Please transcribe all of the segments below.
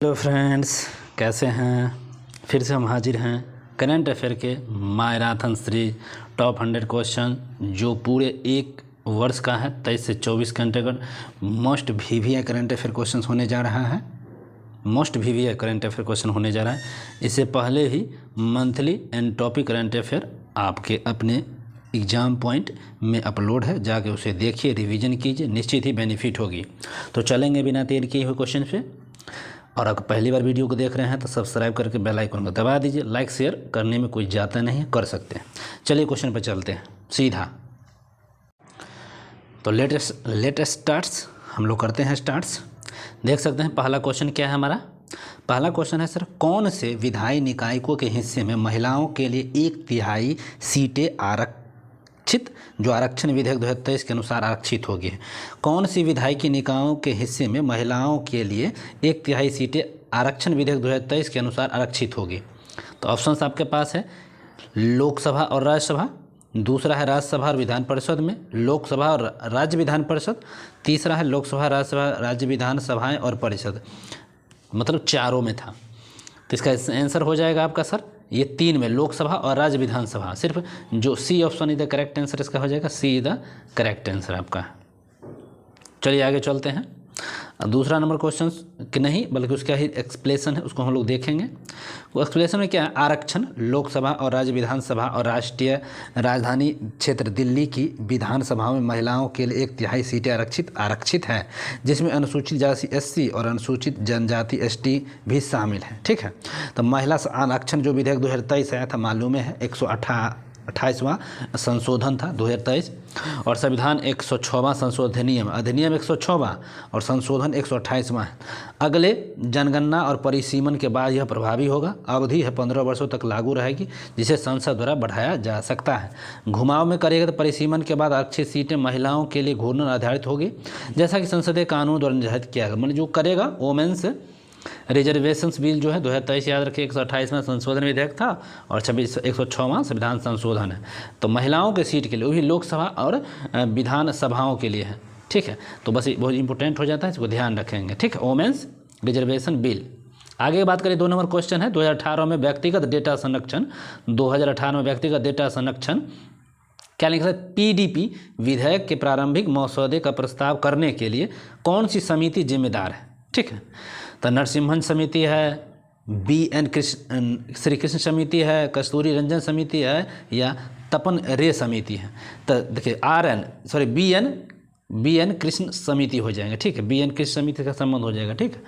Hello friends, कैसे हैं। फिर से हम हाजिर हैं करंट अफेयर के मैराथन सीरीज टॉप 100 क्वेश्चन जो पूरे एक वर्ष का है। 23 से 24 घंटे का most VVI current affair question होने जा रहा है। Most VVI current affair question होने जा रहा है। इससे पहले ही monthly and topic current affair आपके अपने एग्ज़ाम पॉइंट में अपलोड है, जाके उसे देखिए, रिवीजन कीजिए, निश्चित ही बेनिफिट होगी। तो चलेंगे बिना देर किए हुए क्वेश्चन पे। और अगर पहली बार वीडियो को देख रहे हैं तो सब्सक्राइब करके बेल आइकन को दबा दीजिए। लाइक शेयर करने में कोई जाता नहीं है, कर सकते हैं। चलिए क्वेश्चन पर चलते हैं सीधा। तो लेटेस्ट स्टार्ट्स हम लोग करते हैं स्टार्ट्स। देख सकते हैं पहला क्वेश्चन क्या है हमारा। पहला क्वेश्चन है सर, कौन से विधायी निकायों के हिस्से में महिलाओं के लिए 1/3 सीटें आरक्षित, जो आरक्षण विधेयक 2023 के अनुसार आरक्षित होगी है। कौन सी विधायी निकायों के हिस्से में महिलाओं के लिए 1/3 सीटें आरक्षण विधेयक 2023 के अनुसार आरक्षित होगी। तो ऑप्शंस आपके पास है लोकसभा और राज्यसभा, दूसरा है राज्यसभा और विधान परिषद में, लोकसभा और राज्य विधान परिषद, तीसरा है लोकसभा राज्यसभा राज्य विधान सभाएँ और परिषद, मतलब चारों में था। तो इसका आंसर हो जाएगा आपका सर ये 3 में, लोकसभा और राज्य विधानसभा। सिर्फ जो C option is the correct answer, इसका हो जाएगा C is the correct answer आपका। चलिए आगे चलते हैं। दूसरा नंबर क्वेश्चन कि नहीं बल्कि उसका ही एक्सप्लेनेशन है, उसको हम लोग देखेंगे। वो एक्सप्लेनेशन में क्या है, आरक्षण लोकसभा और राज्य विधानसभा और राष्ट्रीय राजधानी क्षेत्र दिल्ली की विधानसभाओं में महिलाओं के लिए 1/3 सीटें आरक्षित है, जिसमें अनुसूचित जाति SC और अनुसूचित जनजाति ST भी शामिल है। ठीक है, तो महिला आरक्षण जो विधेयक 2023 आया था, मालूम है 128वां संशोधन था 2023, और संविधान 106वां संशोधन अधिनियम 106वां और संशोधन 128वां है। अगले जनगणना और परिसीमन के बाद यह प्रभावी होगा। अवधि है 15 वर्षों तक लागू रहेगी, जिसे संसद द्वारा बढ़ाया जा सकता है। घुमाव में करेगा तो परिसीमन के बाद आरक्षित सीटें महिलाओं के लिए घूर्णन आधारित होगी, जैसा कि संसदीय कानून द्वारा निर्धारित किया गया। मतलब जो करेगा वोमेन्स रिजर्वेशंस बिल जो है 2023 याद रखिए 128वां संशोधन विधेयक था और 106वां संविधान संशोधन है। तो महिलाओं के सीट के लिए, वो भी लोकसभा और विधानसभाओं के लिए है। ठीक है, तो बस बहुत इंपॉर्टेंट हो जाता है, इसको ध्यान रखेंगे। ठीक है, वोमेन्स रिजर्वेशन बिल। आगे बात करें 2 नंबर क्वेश्चन है, 2018 में व्यक्तिगत डेटा संरक्षण, 2018 में व्यक्तिगत डेटा संरक्षण क्या लिखा है, PDP विधेयक के प्रारंभिक मसौदे का प्रस्ताव करने के लिए कौन सी समिति जिम्मेदार है। ठीक है, तो नरसिम्हन समिति है, BN श्री कृष्ण समिति है, कस्तूरी रंजन समिति है, या तपन रे समिति है। तो देखिए BN कृष्ण समिति हो जाएगा। ठीक है, BN कृष्ण समिति का संबंध हो जाएगा। ठीक है,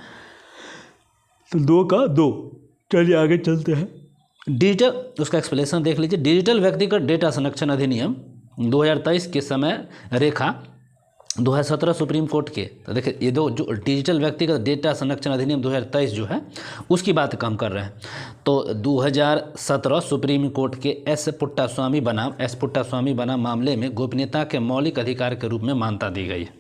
तो 2 का 2। चलिए आगे चलते हैं। डिजिटल, उसका एक्सप्लेनेशन देख लीजिए। डिजिटल व्यक्तिगत डेटा संरक्षण अधिनियम 2023 के समय रेखा 2017 सुप्रीम कोर्ट के, तो देखिए ये दो जो डिजिटल व्यक्तिगत डेटा संरक्षण अधिनियम 2023 जो है उसकी बात हम कर रहे हैं। तो 2017 सुप्रीम कोर्ट के एस पुट्टास्वामी बनाम मामले में गोपनीयता के मौलिक अधिकार के रूप में मान्यता दी गई है।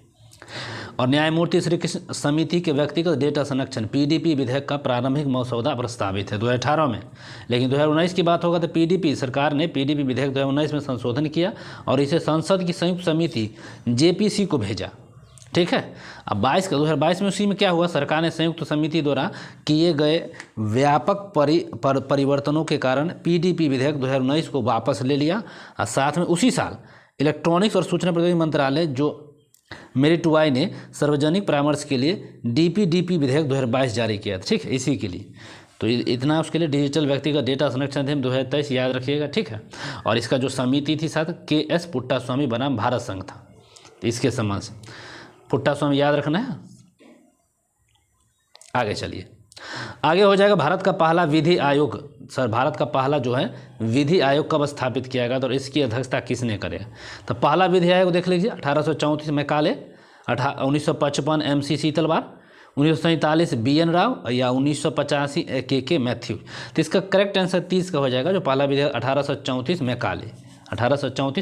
और न्यायमूर्ति श्री कृष्ण समिति के व्यक्तिगत डेटा संरक्षण PDP विधेयक का प्रारंभिक मसौदा प्रस्तावित है 2018 में, लेकिन 2019 की बात होगा तो PDP सरकार ने PDP विधेयक 2019 में संशोधन किया और इसे संसद की संयुक्त समिति JPC को भेजा। ठीक है, अब 2022 में उसी में क्या हुआ, सरकार ने संयुक्त समिति द्वारा किए गए व्यापक परिवर्तनों के कारण PDP विधेयक 2019 को वापस ले लिया। और साथ में उसी साल इलेक्ट्रॉनिक्स और सूचना प्रौद्योगिकी मंत्रालय जो मेरिटवाई ने सार्वजनिक परामर्श के लिए DPDP विधेयक 2022 जारी किया था। ठीक है, इसी के लिए तो इतना उसके लिए डिजिटल व्यक्तिगत डेटा संरक्षण अधिनियम 2023 याद रखिएगा। ठीक है, और इसका जो समिति थी साथ KS पुट्टास्वामी बनाम भारत संघ था। इसके संबंध से पुट्टास्वामी याद रखना है। आगे चलिए, आगे हो जाएगा भारत का पहला विधि आयोग। सर भारत का पहला जो है विधि आयोग कब स्थापित किया गया और इसकी अध्यक्षता किसने करेगा। तो पहला विधि आयोग देख लीजिए 1834 मैकाले, 1955 MC शीतलवार, 1947 BN राव या 1985 KK मैथ्यू। तो इसका करेक्ट आंसर 30 का हो जाएगा, जो पहला विधि 1834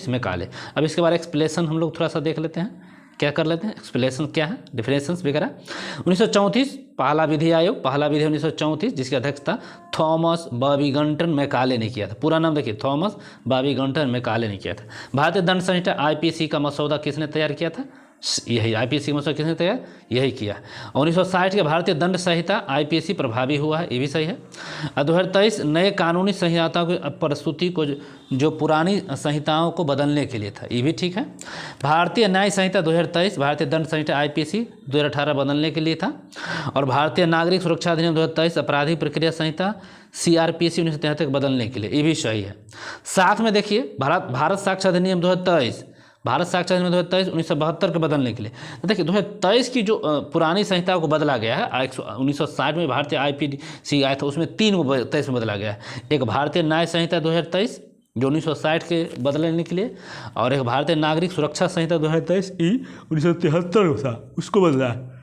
मैकाले। अब इसके बाद एक्सप्लेनेशन हम लोग थोड़ा सा देख लेते हैं, क्या कर लेते हैं, एक्सप्लेनेशन क्या है, डिफरेंसेस वगैरह। 1934 पहला विधि आयोग, पहला विधि 1934 जिसकी अध्यक्षता थॉमस बाबिंगटन मैकाले ने किया था। पूरा नाम देखिए, थॉमस बाबिंगटन मैकाले ने किया था। भारतीय दंड संहिता IPC का मसौदा किसने तैयार किया था, यही आईपीसी का मसौदा किसने तैयार यही किया। 1960 के भारतीय दंड संहिता आईपीसी प्रभावी हुआ है, ये भी सही है। 2023 नए कानूनी संहिताओं की प्रस्तुति को जो पुरानी संहिताओं को बदलने के लिए था, ये भी ठीक है। भारतीय न्याय संहिता 2023 भारतीय दंड संहिता आईपीसी 2018 बदलने के लिए था। और भारतीय नागरिक सुरक्षा अधिनियम 2023 आपराधिक प्रक्रिया संहिता सीआरपीसी 1973 बदलने के लिए, ये भी सही है। साथ में देखिए भारत साक्ष्य अधिनियम 2023 भारत साक्ष्य अधिनियम 2023 1972 के बदलने के लिए। तो देखिए 2023 की जो पुरानी संहिताओं को बदला गया है, 1960 में भारतीय आईपीसी आया था, उसमें 3 को 23 में बदला गया है। एक भारतीय न्याय संहिता 2023 जो 1960 के बदलने के लिए, और एक भारतीय नागरिक सुरक्षा संहिता 2023 ई 1973 था, उसको बदला है।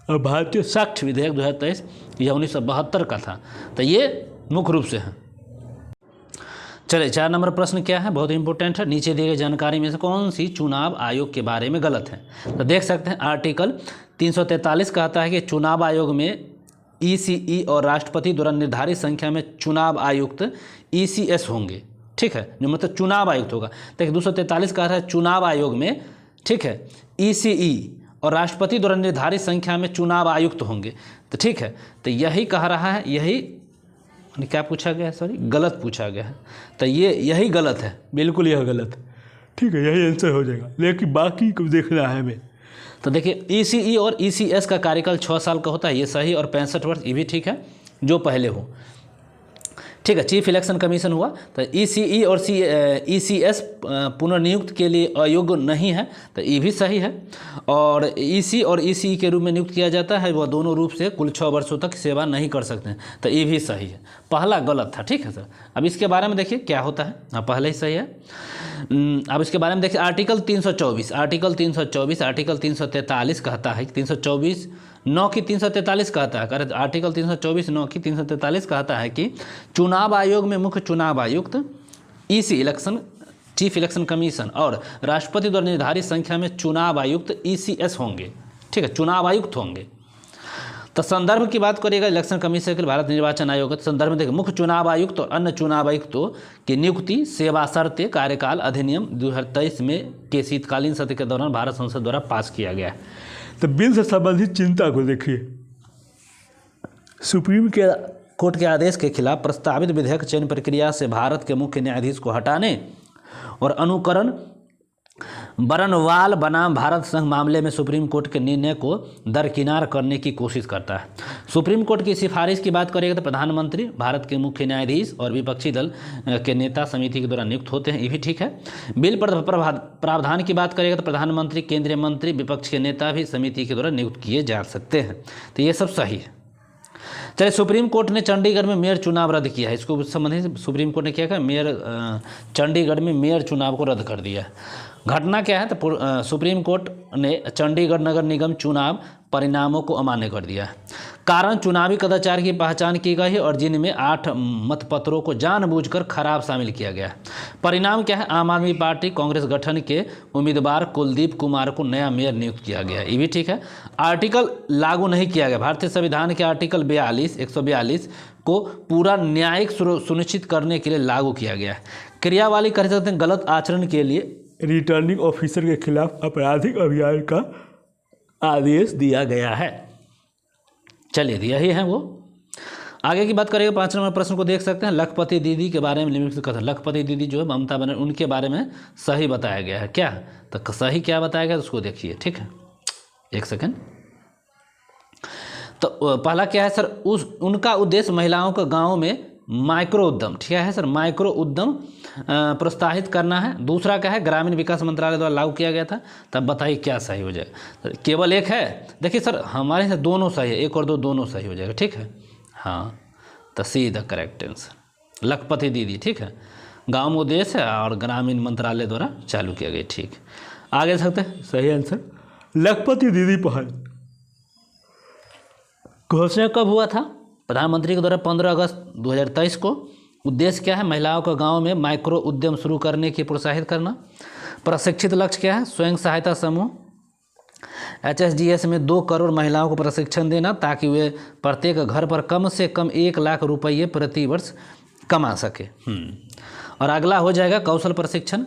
और भारतीय साक्ष्य विधेयक 2023 यह 1972 का था। तो ये मुख्य रूप से है। चलिए 4 नंबर प्रश्न क्या है, बहुत इंपॉर्टेंट है। नीचे दी गई जानकारी में से कौन सी चुनाव आयोग के बारे में गलत है? तो देख सकते हैं आर्टिकल 343 कहता है कि चुनाव आयोग में ईसीई और राष्ट्रपति द्वारा निर्धारित संख्या में चुनाव आयुक्त ईसीएस होंगे, ठीक है, जो मतलब चुनाव आयुक्त होगा। देखिए 243 कहता है चुनाव आयोग में, ठीक है, ईसीई और राष्ट्रपति द्वारा निर्धारित संख्या में चुनाव आयुक्त होंगे। तो ठीक है, तो यही कह रहा है, यही क्या पूछा गया है, सॉरी गलत पूछा गया है। तो ये यही गलत है, बिल्कुल यह गलत है, ठीक है, यही आंसर हो जाएगा। लेकिन बाकी को देखना है हमें। तो देखिए ईसीई और ईसीएस का कार्यकाल 6 साल का होता है, ये सही। और 65 वर्ष, ये भी ठीक है, जो पहले हो, ठीक है। चीफ इलेक्शन कमीशन हुआ, तो ईसीई और ईसीएस पुनर्नियुक्त के लिए अयोग्य नहीं है, तो ये भी सही है। और ईसी और ईसीई के रूप में नियुक्त किया जाता है, वह दोनों रूप से कुल 6 वर्षों तक सेवा नहीं कर सकते हैं, तो ये भी सही है। पहला गलत था, ठीक है सर। अब इसके बारे में देखिए क्या होता है, हाँ पहले ही सही है। अब इसके बारे में देखिए आर्टिकल 324 आर्टिकल 343 कहता है कि 324 9 की 343 कहता है, आर्टिकल 324 9 की 343 कहता है कि चुनाव आयोग में मुख्य चुनाव आयुक्त, EC election chief election commission और राष्ट्रपति द्वारा निर्धारित संख्या में चुनाव आयुक्त ईसीएस होंगे, ठीक है, चुनाव आयुक्त होंगे। तो संदर्भ की बात करिएगा इलेक्शन कमीशन के भारत निर्वाचन आयोग, संदर्भ में देखिए मुख्य चुनाव आयुक्त और अन्य चुनाव आयुक्तों की नियुक्ति सेवा शर्तें कार्यकाल अधिनियम 2023 में के शीतकालीन सत्र के दौरान भारत संसद द्वारा पास किया गया है। तो बिल से संबंधित चिंता को देखिए, सुप्रीम कोर्ट के आदेश के खिलाफ प्रस्तावित विधेयक चयन प्रक्रिया से भारत के मुख्य न्यायाधीश को हटाने और अनुकरण बरनवाल बनाम भारत संघ मामले में सुप्रीम कोर्ट के निर्णय को दरकिनार करने की कोशिश करता है। सुप्रीम कोर्ट की सिफारिश की बात करेगा तो प्रधानमंत्री भारत के मुख्य न्यायाधीश और विपक्षी दल के नेता समिति के द्वारा नियुक्त होते हैं, ये भी ठीक है। बिल पर प्रावधान की बात करेगा तो प्रधानमंत्री, केंद्रीय मंत्री, विपक्ष के नेता भी समिति के द्वारा नियुक्त किए जा सकते हैं, तो ये सब सही है। चलिए सुप्रीम कोर्ट ने चंडीगढ़ में मेयर चुनाव रद्द किया है, इसको संबंधित सुप्रीम कोर्ट ने क्या कहा, चंडीगढ़ में मेयर चुनाव को रद्द कर दिया है। घटना क्या है, तो सुप्रीम कोर्ट ने चंडीगढ़ नगर निगम चुनाव परिणामों को अमान्य कर दिया है। कारण चुनावी कदाचार की पहचान की गई है और जिनमें 8 मतपत्रों को जानबूझकर खराब शामिल किया गया है। परिणाम क्या है, आम आदमी पार्टी कांग्रेस गठन के उम्मीदवार कुलदीप कुमार को नया मेयर नियुक्त किया गया, ये भी ठीक है। आर्टिकल लागू नहीं किया गया, भारतीय संविधान के आर्टिकल 142 को पूरा न्यायिक सुनिश्चित करने के लिए लागू किया गया है। क्रियावाली कर सकते हैं, गलत आचरण के लिए रिटर्निंग ऑफिसर के खिलाफ आपराधिक अभियान का आदेश दिया गया है। चलिए यही है वो। आगे की बात करेंगे 5 नंबर प्रश्न को देख सकते हैं, लखपति दीदी के बारे में लिमिट कथन। लखपति दीदी जो है ममता बनर्जी, उनके बारे में सही बताया गया है। क्या तो सही क्या बताया गया उसको देखिए, ठीक है, एक सेकंड। तो पहला क्या है सर, उनका उद्देश्य महिलाओं को गाँव में माइक्रो उद्यम, ठीक है सर, माइक्रो उद्यम प्रोत्साहित करना है। दूसरा क्या है, ग्रामीण विकास मंत्रालय द्वारा लागू किया गया था। तब बताइए क्या सही हो जाए, तो केवल एक है। देखिए सर हमारे से दोनों सही है, 1 और 2 दोनों सही हो जाएगा, ठीक है। हाँ तो सी द करेक्ट आंसर लखपति दीदी, ठीक है, गाँव में उद्देश्य है और ग्रामीण मंत्रालय द्वारा चालू किया गया, ठीक। आगे सकते हैं, सही आंसर लखपति दीदी पहल घोषणा कब हुआ था, प्रधानमंत्री के द्वारा 15 अगस्त 2023 को। उद्देश्य क्या है, महिलाओं को गांव में माइक्रो उद्यम शुरू करने की प्रोत्साहित करना। प्रशिक्षित लक्ष्य क्या है, स्वयं सहायता समूह HSDS में 2 करोड़ महिलाओं को प्रशिक्षण देना ताकि वे प्रत्येक घर पर कम से कम 1 लाख रुपये प्रति वर्ष कमा सके। और अगला हो जाएगा कौशल प्रशिक्षण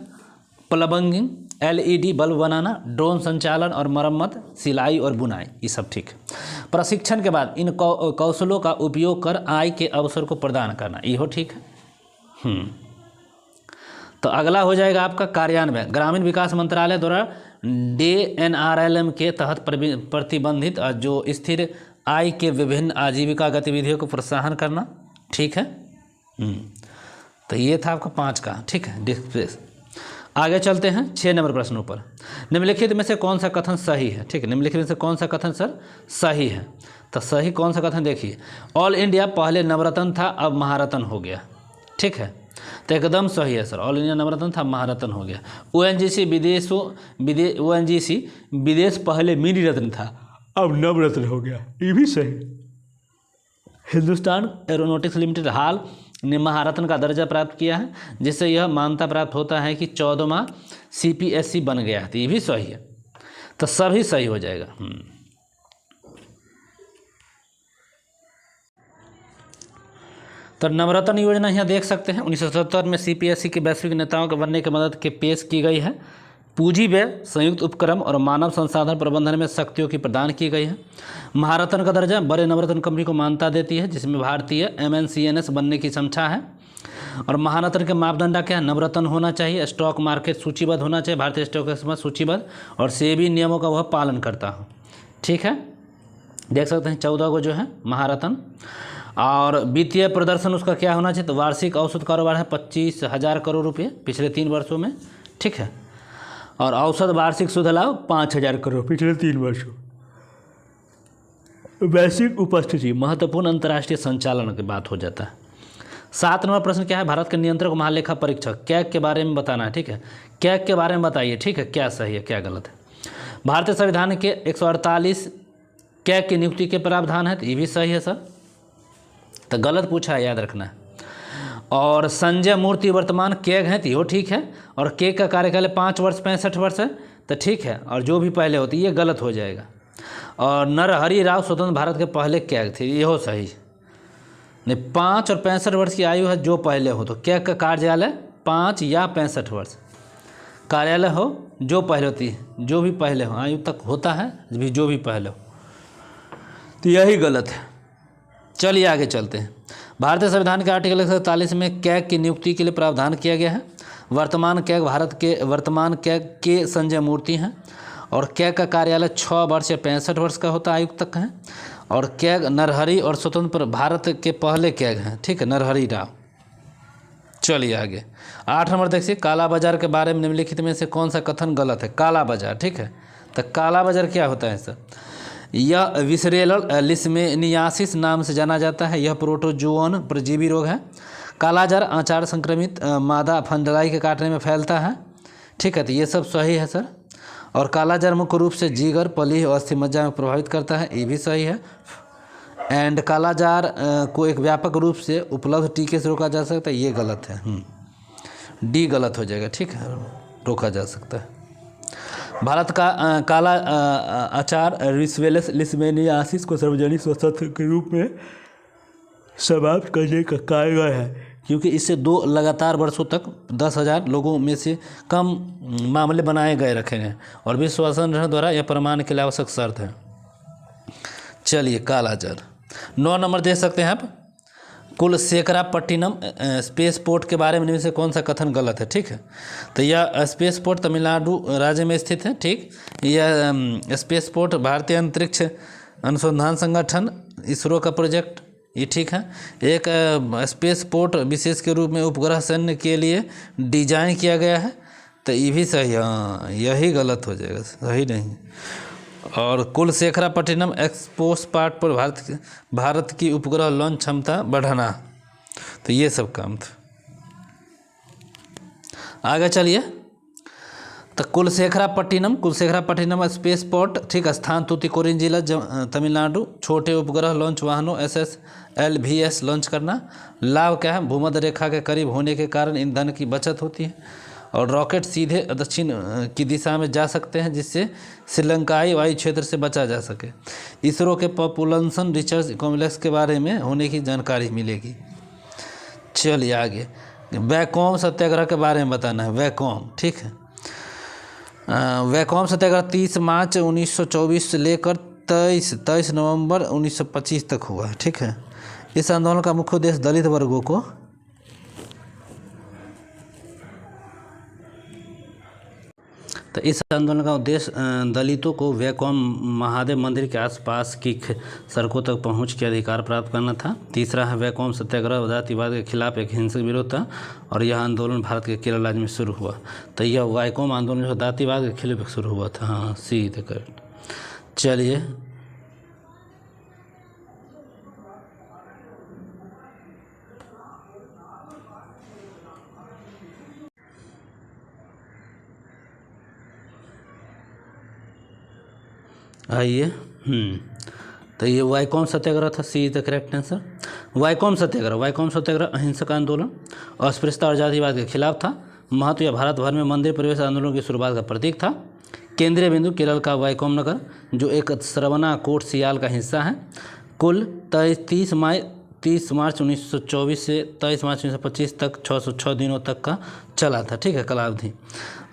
प्लम्बिंग, LED बल्ब बनाना, ड्रोन संचालन और मरम्मत, सिलाई और बुनाई, ये सब ठीक है। प्रशिक्षण के बाद इन कौशलों का उपयोग कर आय के अवसर को प्रदान करना, इहो ठीक है। तो अगला हो जाएगा आपका कार्यान्वयन। ग्रामीण विकास मंत्रालय द्वारा DNRLM के तहत प्रतिबंधित जो स्थिर आय के विभिन्न आजीविका गतिविधियों को प्रोत्साहन करना, ठीक है। तो ये था आपका 5 का, ठीक है, डिस्प्लेस। आगे चलते हैं 6 नंबर प्रश्नों पर। निम्नलिखित में से कौन सा कथन सही है, ठीक है, निम्नलिखित में से कौन सा कथन सर सही है। तो सही कौन सा कथन देखिए, ऑल इंडिया पहले नवरत्न था अब महारत्न हो गया, ठीक है। तो एकदम सही है सर, ऑल इंडिया नवरत्न था महारत्न हो गया। ONGC विदेश पहले मिनी रत्न था अब नवरत्न हो गया, ये भी सही। हिंदुस्तान एरोनॉटिक्स लिमिटेड हाल ने महारत्न का दर्जा प्राप्त किया है, जिससे यह मान्यता प्राप्त होता है कि 14वां CPSC बन गया है, तो ये भी सही है। तो सभी सही हो जाएगा। तो नवरत्न योजना यहाँ देख सकते हैं 1977 में CPSC के वैश्विक नेताओं के बनने की मदद के पेश की गई है। पूंजी व्यय, संयुक्त उपक्रम और मानव संसाधन प्रबंधन में शक्तियों की प्रदान की गई है। महारत्न का दर्जा बड़े नवरत्न कंपनी को मान्यता देती है, जिसमें भारतीय MNCNS बनने की क्षमता है। और महारत्न के मापदंड क्या है, नवरत्न होना चाहिए, स्टॉक मार्केट सूचीबद्ध होना चाहिए, भारतीय स्टॉक एक्सचेंज सूचीबद्ध और सेबी नियमों का वह पालन करता हो, ठीक है। देख सकते हैं 14 को जो है महारत्न। और वित्तीय प्रदर्शन उसका क्या होना चाहिए, तो वार्षिक औसत कारोबार है 25,000 करोड़ रुपये पिछले 3 वर्षों में, ठीक है। और औसत वार्षिक शुद्ध लाभ 5,000 करोड़ पिछले 3 वर्षों। वैश्विक उपस्थिति महत्वपूर्ण अंतर्राष्ट्रीय संचालन की बात हो जाता है। 7 नंबर प्रश्न क्या है, भारत के नियंत्रक महालेखा परीक्षक कैग के बारे में बताना है, ठीक है। कैग के बारे में बताइए, ठीक है, क्या सही है क्या गलत है। भारतीय संविधान के 148 कैग की नियुक्ति के प्रावधान है, तो ये भी सही है सर। तो गलत पूछा है, याद रखना है। और संजय मूर्ति वर्तमान कैग हैं, तो ये ठीक है। और कैग का कार्यकाल 5 वर्ष 65 वर्ष है, तो ठीक है। और जो भी पहले होती ये गलत हो जाएगा। और नरहरि राव स्वतंत्र भारत के पहले कैग थे, ये हो सही नहीं। 5 और 65 वर्ष की आयु है जो पहले हो, तो कैग का कार्यालय 5 या 65 वर्ष कार्यालय हो जो पहले होती है, जो भी पहले हो आयु तक होता है, जो भी पहले हो, तो यही गलत है। चलिए आगे चलते हैं। भारतीय संविधान के आर्टिकल 147 में कैग की नियुक्ति के लिए प्रावधान किया गया है। वर्तमान कैग भारत के वर्तमान कैग के संजय मूर्ति हैं। और कैग का कार्यालय 6 वर्ष या 65 वर्ष का होता आयु तक है। और कैग नरहरि और स्वतंत्र भारत के पहले कैग हैं, ठीक है, नरहरि राव। चलिए आगे 8 नंबर देखिए, काला बाजार के बारे में निम्नलिखित में से कौन सा कथन गलत है। काला बाजार, ठीक है। तो काला बाजार क्या होता है सर, यह विसरेलर लिस्मेनियासिस नाम से जाना जाता है। यह प्रोटोजोअन परजीवी रोग है। कालाजार आचार संक्रमित मादा फंडलाई के काटने में फैलता है, ठीक है। तो ये सब सही है सर। और कालाजार मुख्य रूप से जिगर, पलीह और अस्थिमज्जा में प्रभावित करता है, ये भी सही है। एंड कालाजार को एक व्यापक रूप से उपलब्ध टीके से रोका जा सकता है, ये गलत है। डी गलत हो जाएगा, ठीक है, रोका जा सकता है। भारत का काला आचार रिस्वेलस लिस्मेनियासिस को सार्वजनिक स्वास्थ्य के रूप में समाप्त करने का कारगर है, क्योंकि इससे 2 लगातार वर्षों तक 10,000 लोगों में से कम मामले बनाए गए रखे गए और विश्व स्वास्थ्य संगठन द्वारा यह प्रमाण के लिए आवश्यक शर्त है। चलिए कालाजार। 9 नंबर दे सकते हैं आप, कुलशेखरापट्टिनम स्पेस पोर्ट के बारे में इनमें से कौन सा कथन गलत है, ठीक है। तो यह स्पेस पोर्ट तमिलनाडु राज्य में स्थित है, ठीक। यह स्पेस पोर्ट भारतीय अंतरिक्ष अनुसंधान संगठन इसरो का प्रोजेक्ट, ये ठीक है। एक स्पेस पोर्ट विशेष के रूप में उपग्रह सैन्य के लिए डिजाइन किया गया है, तो ये भी सही, हाँ यही गलत हो जाएगा, सही नहीं। और कुलशेखरापट्टिनम एक्सपोस पार्ट पर भारत की उपग्रह लॉन्च क्षमता बढ़ाना, तो ये सब काम था। आगे चलिए। तो कुलशेखरापट्टिनम स्पेस पोर्ट, ठीक, स्थान तूतीकोरिन जिला तमिलनाडु। छोटे उपग्रह लॉन्च वाहनों SSLVS लॉन्च करना। लाभ क्या है, भूमध्य रेखा के करीब होने के कारण ईंधन की बचत होती है। और रॉकेट सीधे दक्षिण की दिशा में जा सकते हैं, जिससे श्रीलंकाई वायु क्षेत्र से बचा जा सके। इसरो के पॉपुलेशन रिसर्च कॉम्प्लेक्स के बारे में होने की जानकारी मिलेगी। चलिए आगे, वैकोम सत्याग्रह के बारे में बताना है, वैकोम, ठीक है। वैकोम सत्याग्रह 30 मार्च 1924 से लेकर 23 नवंबर 1925 तक हुआ है। ठीक है। इस आंदोलन का मुख्य उद्देश्य दलित वर्गों को तो इस आंदोलन का उद्देश्य दलितों को वैकोम महादेव मंदिर के आसपास की सड़कों तक पहुंच के अधिकार प्राप्त करना था। तीसरा है वैकोम सत्याग्रह जातिवाद के खिलाफ एक हिंसक विरोध था और यह आंदोलन भारत के केरल राज्य में शुरू हुआ। तो यह वैकोम आंदोलन जो जातिवाद के खिलाफ शुरू हुआ था। हाँ, सीधे करेक्ट। चलिए आइए। तो ये वैकोम सत्याग्रह था, C is the correct answer. Vaikom Satyagraha अहिंसक आंदोलन, अस्पृश्यता और जातिवाद के खिलाफ था। महत्व यह भारत भर में मंदिर प्रवेश आंदोलन की शुरुआत का प्रतीक था। केंद्रीय बिंदु केरल का वैकोम नगर जो एक श्रवणा कोट सियाल का हिस्सा है। कुल 30 मार्च 1924 से 23 मार्च 1925 तक 606 दिनों तक का चला था। ठीक है, कालावधि।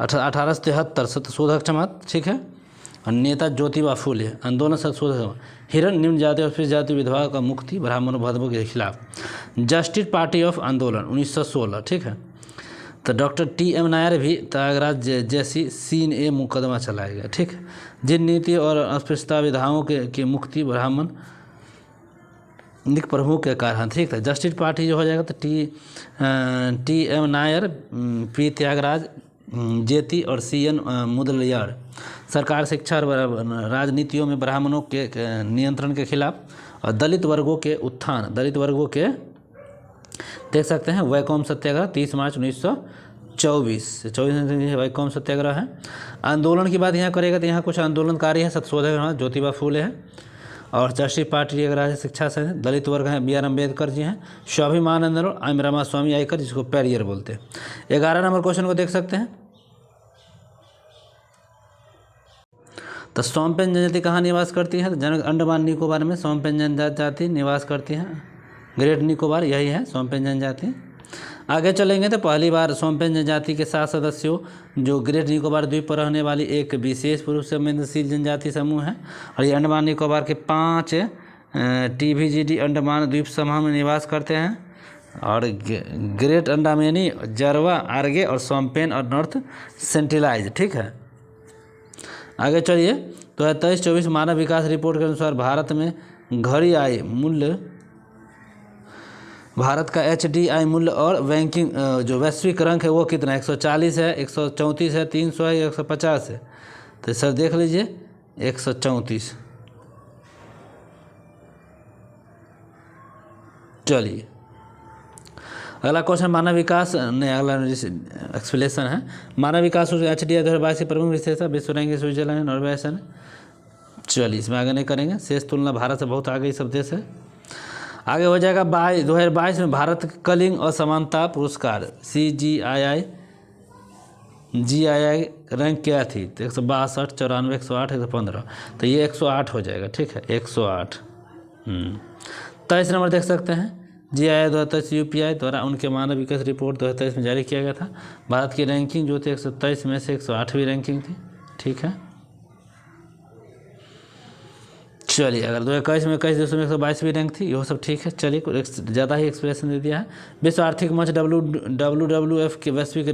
1873 सत्यशोधक समाज। ठीक है। और नेता ज्योतिबा फूले आंदोलन सत्यशोधक हिरण निम्न जाति और फिर जाति विधवा का मुक्ति ब्राह्मणों भद्रों के खिलाफ जस्टिस पार्टी ऑफ आंदोलन 1916। ठीक है। तो डॉक्टर TM नायर भी त्यागराज जैसी CNA मुकदमा चलाएगा। ठीक है। जिन नीति और अस्पृश्यता विधाओं के मुक्ति ब्राह्मण निक प्रमुख के कारण। ठीक है। जस्टिस पार्टी जो हो जाएगा तो TM नायर, P त्यागराज, जेती और CN मुदलियार। सरकार शिक्षा और राजनीतियों में ब्राह्मणों के नियंत्रण के खिलाफ और दलित वर्गों के उत्थान। दलित वर्गों के देख सकते हैं वैकोम सत्याग्रह 30 मार्च 1924 वैकोम सत्याग्रह है। आंदोलन की बात यहाँ करेगा तो यहाँ कुछ आंदोलनकारी हैं। सत्यशोधक ज्योतिबा फूले हैं और जस्टिस पार्टी राज्य शिक्षा से दलित वर्ग हैं। BR अम्बेडकर जी हैं। स्वाभिमान आंदोलन एम रामास्वामी आयकर जिसको पैरियर बोलते हैं। 11 नंबर क्वेश्चन को देख सकते हैं। तो सोमपेन जनजाति कहाँ निवास करती है? तो अंडमान निकोबार में सोमपेन जनजाति निवास करती है। ग्रेट निकोबार यही है सोमपेन जनजाति। आगे चलेंगे तो पहली बार सोमपेन जनजाति के 7 सदस्यों जो ग्रेट निकोबार द्वीप पर रहने वाली एक विशेष पुरुष संवेदनशील जनजाति समूह है। और ये अंडमान निकोबार के 5 TVGD अंडमान द्वीप समूह में निवास करते हैं। और ग्रेट अंडमानी, जरवा, आर्गे और सोमपेन और नॉर्थ सेंटिलाइज। ठीक है। आगे चलिए। तो 23-24 मानव विकास रिपोर्ट के अनुसार भारत में घड़ी आय मूल्य, भारत का HDI मूल्य और बैंकिंग जो वैश्विक रैंक है वो कितना है? 140 है, 134 है, 300 है, 150 है। तो सर देख लीजिए 134। चलिए अगला क्वेश्चन मानव विकास नहीं, अगला एक्सप्लेनेशन है। मानव विकास HDI 2022 प्रमुख विशेषता विश्व रैंक स्विट्जरलैंड नॉर्वे है। चलिए इसमें आगे नहीं करेंगे। शेष तुलना भारत से बहुत आगे सब देश है। आगे हो जाएगा 2022 में भारत कलिंग असमानता पुरस्कार CGI रैंक क्या थी? तो 162, 94, 108, 115। तो ये 108 हो जाएगा। ठीक है, 108। 23 नंबर देख सकते हैं। GI 2023 UPI द्वारा उनके मानव विकास रिपोर्ट 2023 में जारी किया गया था। भारत की रैंकिंग जो थी 127 में से 108वीं रैंकिंग थी। ठीक है। चलिए अगर 2021 में 21 देशों में 122वीं रैंक थी, यह सब ठीक है। चलिए कुछ ज़्यादा ही एक्सप्रेशन दे दिया है। विश्व आर्थिक मंच WWF के वैश्विक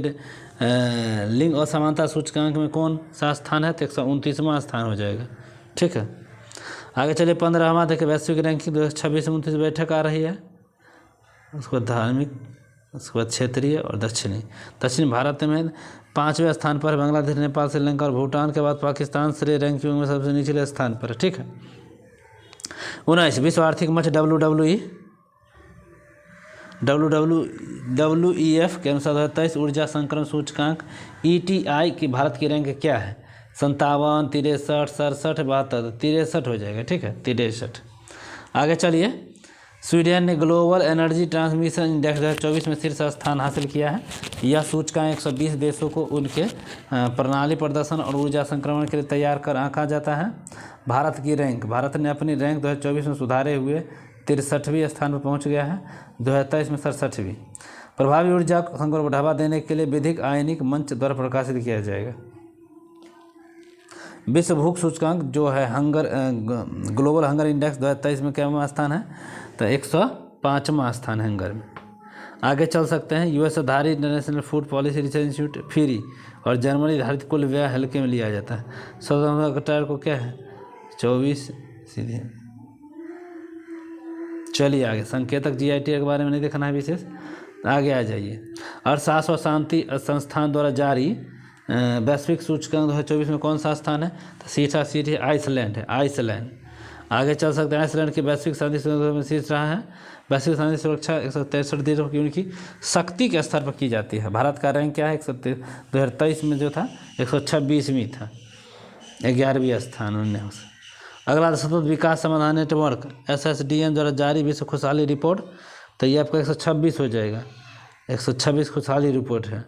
लिंग असमानता सूचकांक में कौन सा स्थान है? तो 129वां स्थान हो जाएगा। ठीक है। आगे चलिए 15वां देखिए वैश्विक रैंकिंग 2026-29 बैठक आ रही है। उसके बाद धार्मिक, उसके बाद क्षेत्रीय और दक्षिणी भारत में 5वें स्थान पर बांग्लादेश, नेपाल, श्रीलंका और भूटान के बाद पाकिस्तान श्रेय रैंकिंग में सबसे निचले स्थान पर है। ठीक है। 19 विश्व आर्थिक मंच WWEF के अनुसार 2023 ऊर्जा संक्रमण सूचकांक ETI की भारत की रैंक क्या है? 57, 63, 67, 72। 63 हो जाएगा। ठीक है, 63। आगे चलिए। स्वीडन ने ग्लोबल एनर्जी ट्रांसमिशन इंडेक्स 2024 में शीर्ष स्थान हासिल किया है। यह सूचकांक 120 देशों को उनके प्रणाली प्रदर्शन और ऊर्जा संक्रमण के लिए तैयार कर आंका जाता है। भारत की रैंक, भारत ने अपनी रैंक 2024 में सुधारे हुए 63वें स्थान पर पहुंच गया है। 2023 में 67वीं। प्रभावी ऊर्जा संक्रमण को बढ़ावा देने के लिए विधिक आयनिक मंच द्वारा प्रकाशित किया जाएगा। विश्व भूख सूचकांक जो है ग्लोबल हंगर इंडेक्स 2023 में क्या स्थान है, तो 105वां स्थान है हंगर में। आगे चल सकते हैं। यूएस आधारित international food policy research institute free और जर्मनी आधारित कुल व्यय हल्के में लिया जाता है। 17 अक्टूबर को क्या है 24 सीधे। चलिए आगे, संकेतक जीआईटी के बारे में नहीं देखना है विशेष, आगे आ जाइए। अर्थशास्त्र और शांति संस्थान द्वारा जारी वैश्विक सूचकांक 2024 में कौन सा स्थान है, तो सीट है आइसलैंड है, आइसलैंड। आगे चल सकते हैं। आइसलैंड की वैश्विक शांति सुरक्षा में शीर्ष रहा है। वैश्विक शांति सुरक्षा 163 देशों की उनकी शक्ति के स्तर पर की जाती है। भारत का रैंक क्या है 2023 में जो था 126वीं था, 11वीं स्थान उन्होंने। अगला सतत विकास समाधान नेटवर्क SSDN द्वारा जारी विश्व खुशहाली रिपोर्ट, तो ये आपका 126 हो जाएगा, 126 खुशहाली रिपोर्ट है।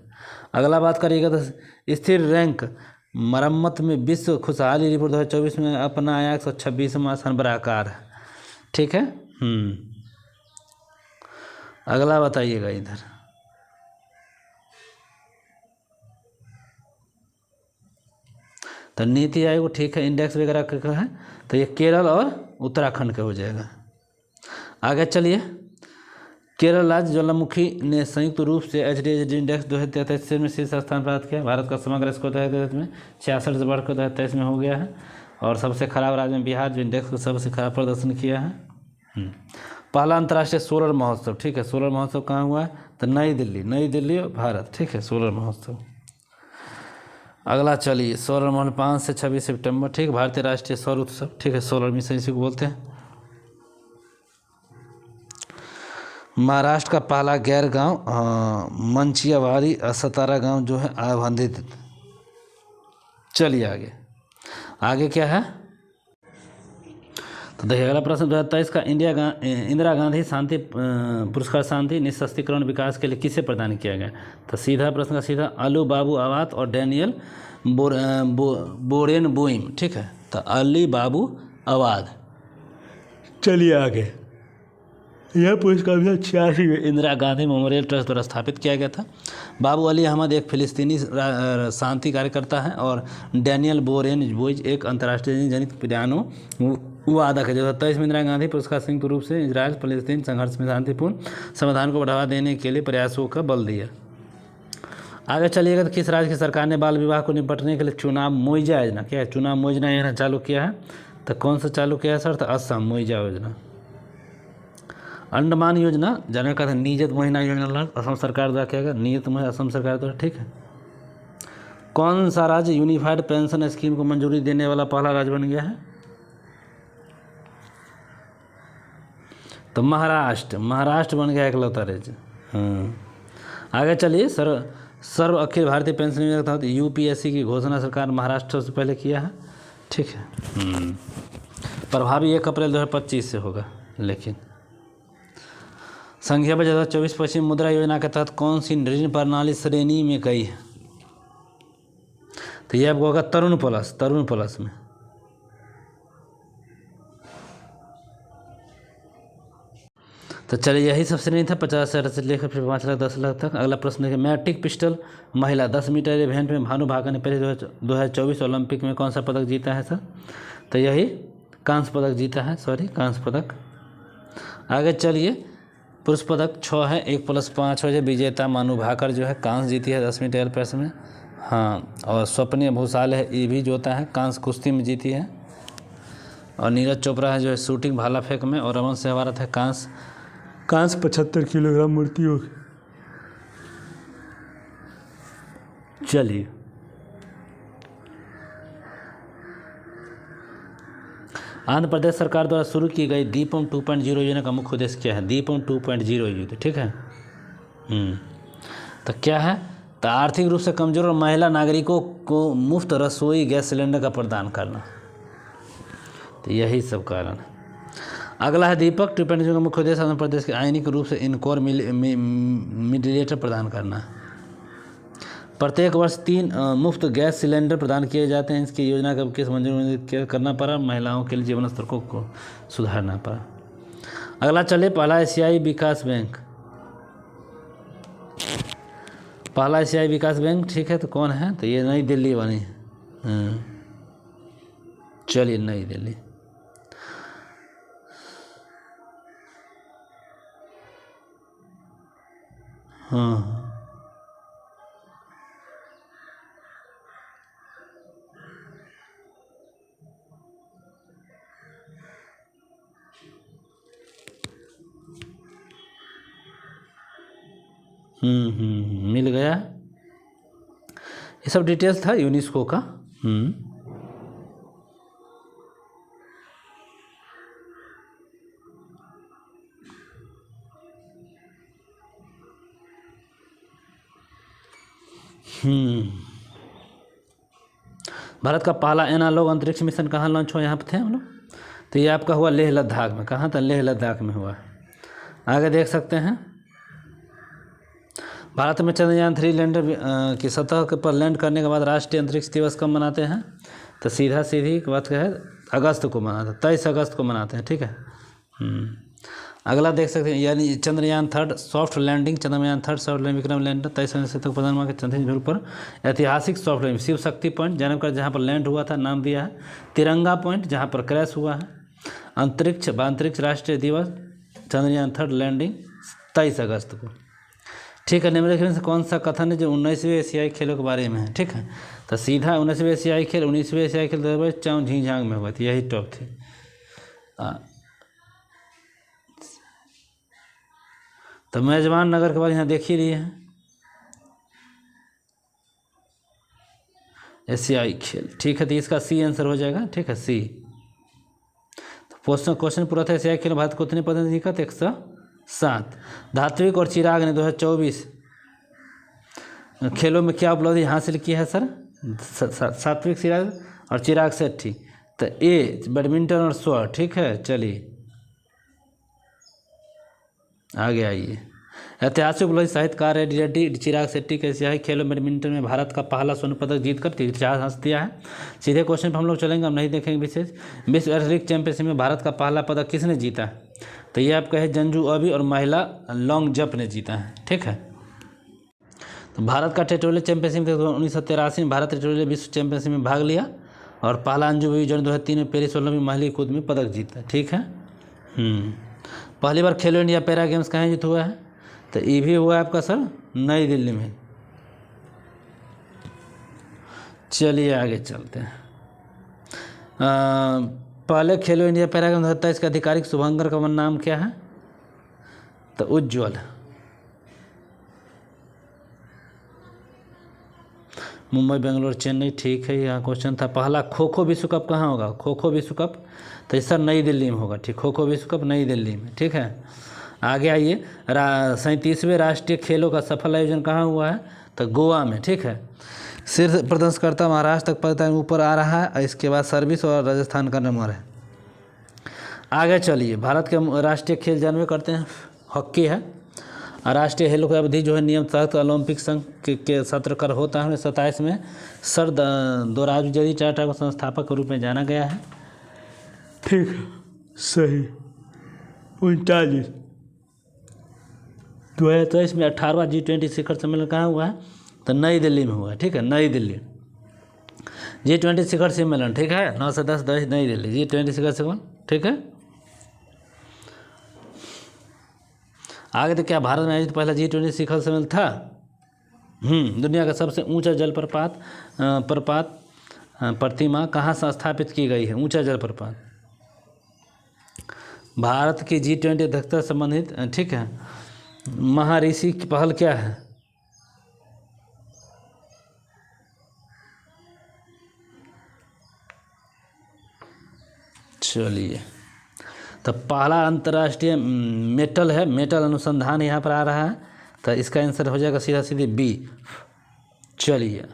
अगला बात करिएगा तो स्थिर रैंक मरम्मत में विश्व खुशहाली रिपोर्ट 2024 में अपना आया 126वां स्थान बरकरार है। ठीक है। अगला बताइएगा इधर, तो नीति आयोग ठीक है, इंडेक्स वगैरह का है, तो ये केरल और उत्तराखंड का हो जाएगा। आगे चलिए। केरल राज्य ज्वालामुखी ने संयुक्त रूप से HDHD इंडेक्स 2023 में शीर्ष स्थान प्राप्त किया। भारत का समग्र स्कोर 2023 में 66 से बढ़कर 2023 में हो गया है। और सबसे खराब राज्य में बिहार, जो इंडेक्स को सबसे खराब प्रदर्शन किया है। पहला अंतर्राष्ट्रीय सोलर महोत्सव, ठीक है, सोलर महोत्सव कहाँ हुआ है, तो नई दिल्ली भारत, ठीक है, सोलर महोत्सव। अगला चलिए, सोलर महोत्सव 5 से 26 सितंबर, ठीक, भारतीय राष्ट्रीय सौर उत्सव, ठीक है, सोलर मिशन इसी को बोलते हैं। महाराष्ट्र का पहला गैर गांव मंचियावाड़ी सतारा गांव जो है आवंधित। चलिए आगे क्या है, तो देखिए अगला प्रश्न 2023 का इंदिरा गांधी शांति पुरस्कार शांति निःशस्त्रीकरण विकास के लिए किसे प्रदान किया गया, तो सीधा प्रश्न का सीधा अली बाबू अवाद और डैनियल बोरेनबोइम, ठीक है, तो अली बाबू अवाद। चलिए आगे। यह पुरस्कार 1986 में इंदिरा गांधी मेमोरियल ट्रस्ट द्वारा स्थापित किया गया था। बाबू अली अहमद एक फिलिस्तीनी शांति कार्यकर्ता है और डैनियल बोरेनबोइम एक अंतर्राष्ट्रीय जनित पियानो वादक है। 2023 में इंदिरा गांधी पुरस्कार संयुक्त रूप से इजराइल फलस्तीन संघर्ष में शांतिपूर्ण समाधान को बढ़ावा देने के लिए प्रयासों का बल दिया। आगे चलिएगा, तो किस राज्य की सरकार ने बाल विवाह को निपटने के लिए चुनाव मुआवजा योजना, क्या है, चुनाव मुआवजा योजना चालू किया है, तो कौन सा चालू किया है सर, तो असम मुआवजा योजना। अंडमान योजना जाने का था नियत महीना योजना असम सरकार द्वारा किया गया, नियत महीना असम सरकार द्वारा, ठीक है। कौन सा राज्य यूनिफाइड पेंशन स्कीम को मंजूरी देने वाला पहला राज्य बन गया है, तो महाराष्ट्र बन गया इकलौता राज्य। आगे चलिए, सर्व अखिल भारतीय पेंशन योजना के तहत UPSC की घोषणा सरकार महाराष्ट्र से पहले किया है, ठीक है। प्रभावी 1 अप्रैल 2025 से होगा। लेकिन संख्या बजट 2024 पश्चिम मुद्रा योजना के तहत कौन सी ऋण प्रणाली श्रेणी में गई है, तो ये आपको होगा तरुण प्लस में। तो चलिए यही सब श्रेणी था, 50,000 से लेकर फिर 5 लाख 10 लाख तक। अगला प्रश्न है, मैट्रिक पिस्टल महिला 10 मीटर इवेंट में भानु भाकर ने पहले 2024 ओलंपिक में कौन सा पदक जीता है सर, तो यही कांस्य पदक जीता है, कांस्य पदक। आगे चलिए, पुरुष पदक 6 है, 1+5 हो जाए। विजेता मानु भाकर जो है कांस्य जीती है 10 मीटर एयर में, हाँ। और स्वप्निल भूसाल है, ये भी जो होता है कांस्य कुश्ती में जीती है। और नीरज चोपड़ा है जो है शूटिंग भाला फेंक में। और रमन सहवारत है कांस्य 75 किलोग्राम मूर्ति हो। चलिए आंध्र प्रदेश सरकार द्वारा शुरू की गई दीपम 2.0 योजना का मुख्य उद्देश्य क्या है, दीपम 2.0 योजना, ठीक है। तो क्या है, तो आर्थिक रूप से कमजोर और महिला नागरिकों को मुफ्त रसोई गैस सिलेंडर का प्रदान करना, तो यही सब कारण है। अगला है दीपक 2.0 का मुख्य उद्देश्य आंध्र प्रदेश के आइनिक रूप से इनकोर मीडिएटर प्रदान करना। प्रत्येक वर्ष 3 मुफ्त गैस सिलेंडर प्रदान किए जाते हैं। इसकी योजना का किस मंजूरी करना पड़ा, महिलाओं के लिए जीवन स्तर को सुधारना पड़ा। अगला चलिए, पहला एशियाई विकास बैंक, ठीक है, तो कौन है, तो ये नई दिल्ली बनी है। चलिए नई दिल्ली। हाँ मिल गया। ये सब डिटेल्स था यूनेस्को का। भारत का पहला एनालॉग अंतरिक्ष मिशन कहाँ लॉन्च हुआ, यहाँ पे थे हम लोग। तो ये आपका हुआ लेह लद्दाख में। कहाँ था? लेह लद्दाख में हुआ। आगे देख सकते हैं, भारत में चंद्रयान 3 लैंडर की सतह पर लैंड करने के बाद राष्ट्रीय अंतरिक्ष दिवस कब मनाते हैं? तो सीधी बात है, अगस्त को मनाते हैं, 23 अगस्त को मनाते हैं। ठीक है। अगला देख सकते हैं, यानी Chandrayaan 3 soft landing, Chandrayaan 3 soft landing Vikram lander 23 सितंबर तक चंद्रमा के चंद्रमा ध्रुव पर ऐतिहासिक soft landing. Shiv Shakti point जानकर जहाँ पर लैंड हुआ था नाम दिया है। तिरंगा पॉइंट जहाँ पर क्रैश हुआ है। अंतरिक्ष राष्ट्रीय दिवस चंद्रयान 3 लैंडिंग 23 अगस्त को। ठीक है। निम्नलिखित से कौन सा कथन है जो 19वें एशियाई खेलों के बारे में है? ठीक है। तो सीधा 19वें एशियाई खेल 2020 झीझांग में हुआ था, यही टॉप थी। तो मेजबान नगर के बाद यहाँ देख ही रही है एशियाई खेल। ठीक है। तो इसका सी आंसर हो जाएगा। ठीक है, सी। तो क्वेश्चन पूरा था, एशियाई खेल भारत को उतने पदक जीता 107। धात्विक और चिराग ने 2024 खेलों में क्या उपलब्धि हासिल की है सर? सात्विक चिराग और चिराग शेट्टी। तो ए बैडमिंटन और स्वर्ण। ठीक है। चलिए आगे आइए। ऐतिहासिक उपलब्धि साहित्यकार रेड्डी रेड्डी चिराग शेट्टी के एशियाई खेलों में बैडमिंटन में भारत का पहला स्वर्ण पदक जीतकर इतिहास हंस दिया है। सीधे क्वेश्चन पर हम लोग चलेंगे, हम नहीं देखेंगे विशेष। विश्व एथलेटिक्स चैंपियनशिप में भारत का पहला पदक किसने जीता है? तो ये आपका है जंजू अभी, और महिला लॉन्ग जंप ने जीता है। ठीक है। तो भारत का टेट्रोलियल चैंपियनशिप 1983 में भारत टेट्रोलियल विश्व चैंपियनशिप में भाग लिया, और पहला अंजू बेबी जॉन 2003 में पेरिस ओलंपिक महिला कूद में पदक जीता। ठीक है। पहली बार खेलो इंडिया पैरा गेम्स कहाँ जीत हुआ है? तो ये भी हुआ है आपका सर नई दिल्ली में। चलिए आगे चलते हैं। पहले खेलो इंडिया पैरा गेम्स 2027 के आधिकारिक शुभारंभ का नाम क्या है? तो उज्ज्वल। मुंबई, बेंगलोर, चेन्नई। ठीक है। यहाँ क्वेश्चन था पहला खो खो विश्व कप कहाँ होगा? खो खो विश्व कप तो सर नई दिल्ली में होगा। ठीक, खो खो विश्व कप नई दिल्ली में। ठीक है। आगे आइए। 37वें राष्ट्रीय खेलों का सफल आयोजन कहाँ हुआ है? तो गोवा में। ठीक है। शीर्ष प्रदर्शनकर्ता महाराष्ट्र तक पदक ऊपर आ रहा है, इसके बाद सर्विस और राजस्थान का नंबर है। आगे चलिए। भारत के राष्ट्रीय खेल जानवे करते हैं, हॉकी है। राष्ट्रीय खेलों की अवधि जो है नियम तहत ओलंपिक संघ के सत्र कर होता है। 27 में सर दोराबजी टाटा को संस्थापक के रूप में जाना गया है। ठीक, सही। 39 2023 में 18वां G20 शिखर सम्मेलन कहाँ हुआ है? तो नई दिल्ली में हुआ है। ठीक है, नई दिल्ली। G20 शिखर सम्मेलन। ठीक है, 9 से 10 नई दिल्ली G20 शिखर सम्मेलन। ठीक है। आगे तो क्या भारत में आयोजित पहला G20 शिखर सम्मेलन था? दुनिया का सबसे ऊंचा जलप्रपात प्रतिमा कहाँ से स्थापित की गई है? ऊंचा जलप्रपात भारत की G20 अध्यक्षता संबंधित। ठीक है। महाऋषि की पहल क्या है? चलिए, तो पहला अंतर्राष्ट्रीय मेटल है, मेटल अनुसंधान यहाँ पर आ रहा है, तो इसका आंसर हो जाएगा सीधा सीधे बी। चलिए,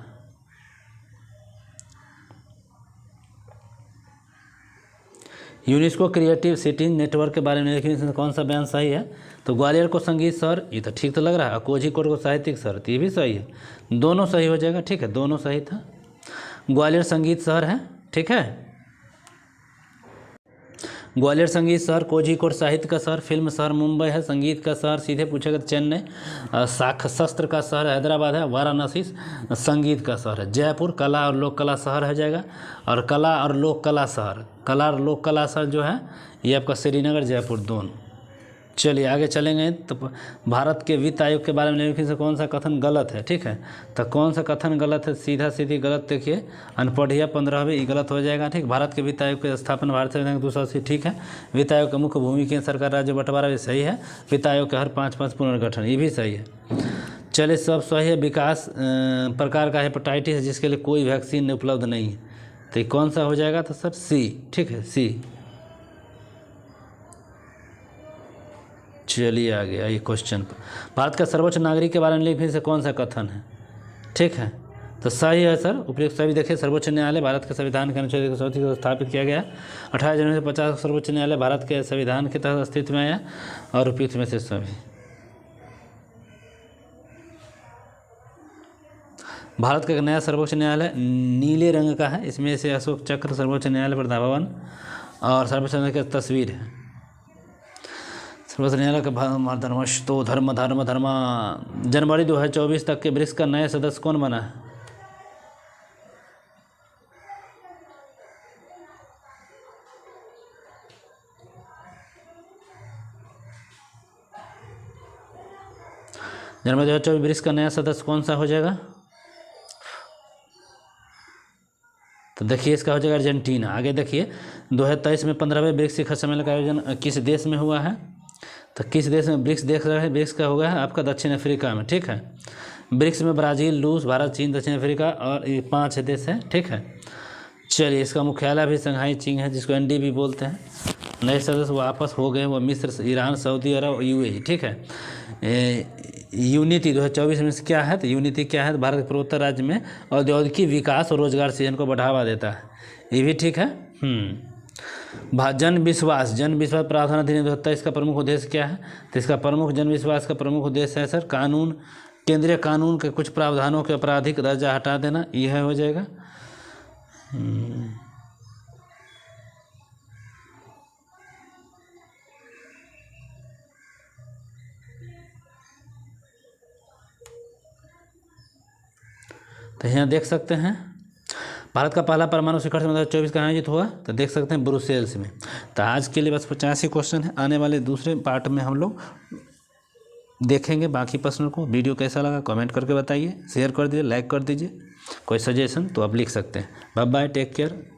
यूनेस्को क्रिएटिव सिटी नेटवर्क के बारे में देखिए कौन सा बयान सही है? तो ग्वालियर को संगीत शहर, ये तो ठीक तो लग रहा है। कोझिकोड को साहित्यिक शहर, ये भी सही है। दोनों सही हो जाएगा। ठीक है, दोनों सही था। ग्वालियर संगीत शहर है। ठीक है। ग्वालियर संगीत शहर, कोझिकोड साहित्य का शहर, फिल्म शहर मुंबई है, संगीत का शहर सीधे पूछेगा तो चेन्नई, शाख शस्त्र का शहर हैदराबाद है, वाराणसी संगीत का शहर है, जयपुर कला और लोक कला शहर हो जाएगा, और कला और लोक कला शहर, कला और लोक कला शहर जो है ये आपका श्रीनगर जयपुर दोनों। चलिए आगे चलेंगे। तो भारत के वित्त आयोग के बारे में निम्नलिखित से कौन सा कथन गलत है, ठीक है। तो कौन सा कथन गलत है, सीधा सीधी गलत देखिए, अनपढ़िया 15वीं ये गलत हो जाएगा, ठीक। भारत के वित्त आयोग की स्थापना भारत संविधान के 280, ठीक है। वित्त आयोग का मुख्य भूमि केंद्र सरकार राज्य बंटवारा भी सही है। वित्त आयोग के हर 5 पुनर्गठन ये भी सही है। चलिए सब सही है। विकास प्रकार का हेपेटाइटिस है जिसके लिए कोई वैक्सीन उपलब्ध नहीं है, तो ये कौन सा हो जाएगा, तो सर सी, ठीक है, सी। चलिए आ गया ये क्वेश्चन पर। भारत का सर्वोच्च नागरिक के बारे में लिखने से कौन सा कथन है, ठीक है। तो सही है सर, उपयुक्त सभी। देखिए सर्वोच्च न्यायालय भारत के संविधान के अनुच्छेद 134 को स्थापित किया गया। 18 जनवरी 50 सर्वोच्च न्यायालय भारत के संविधान के तहत अस्तित्व में आया, और उपयुक्त में से सभी। भारत का नया सर्वोच्च न्यायालय नीले रंग का है, इसमें से अशोक चक्र, सर्वोच्च न्यायालय प्रताप भवन और सर्वोच्च न्यायालय की तस्वीर है। सर्वोच्च न्यायालय का धर्मस्तो धर्म धर्म धर्म। जनवरी 2024 तक के ब्रिक्स का नया सदस्य कौन बना है, जनवरी 2024 ब्रिक्स का नया सदस्य कौन सा हो जाएगा, तो देखिए इसका हो जाएगा अर्जेंटीना। आगे देखिए 2023 में 15वें ब्रिक्स शिखर सम्मेलन का आयोजन किस देश में हुआ है, तो किस देश में ब्रिक्स देख रहे हैं, ब्रिक्स का होगा है आपका दक्षिण अफ्रीका में, ठीक है। ब्रिक्स में ब्राज़ील, रूस, भारत, चीन, दक्षिण अफ्रीका और ये 5 देश हैं, ठीक है। चलिए इसका मुख्यालय भी शंघाई चीन है, जिसको एनडी भी बोलते हैं। नए सदस्य वापस हो गए, वो मिस्र, ईरान, सऊदी अरब, यूएई, ठीक है। यूनिटी 2024 में क्या है, तो यूनिटी क्या है, तो भारत के पूर्वोत्तर राज्य में औद्योगिक विकास और रोजगार सृजन को बढ़ावा देता है, ये भी ठीक है। जन विश्वास प्रावधान अधिनियम 2023 का प्रमुख उद्देश्य क्या है, तो इसका प्रमुख जन विश्वास का प्रमुख उद्देश्य है सर कानून, केंद्रीय कानून के कुछ प्रावधानों के आपराधिक दर्जा हटा देना, यह हो जाएगा। तो यहाँ देख सकते हैं भारत का पहला परमाणु शिखर सम्मेलन 2024 का आयोजित हुआ, तो देख सकते हैं ब्रुसेल्स में। तो आज के लिए बस 50 ही क्वेश्चन है, आने वाले दूसरे पार्ट में हम लोग देखेंगे बाकी प्रश्नों को। वीडियो कैसा लगा कमेंट करके बताइए, शेयर कर दीजिए, लाइक कर दीजिए। कोई सजेशन तो आप लिख सकते हैं। Bye bye, take care.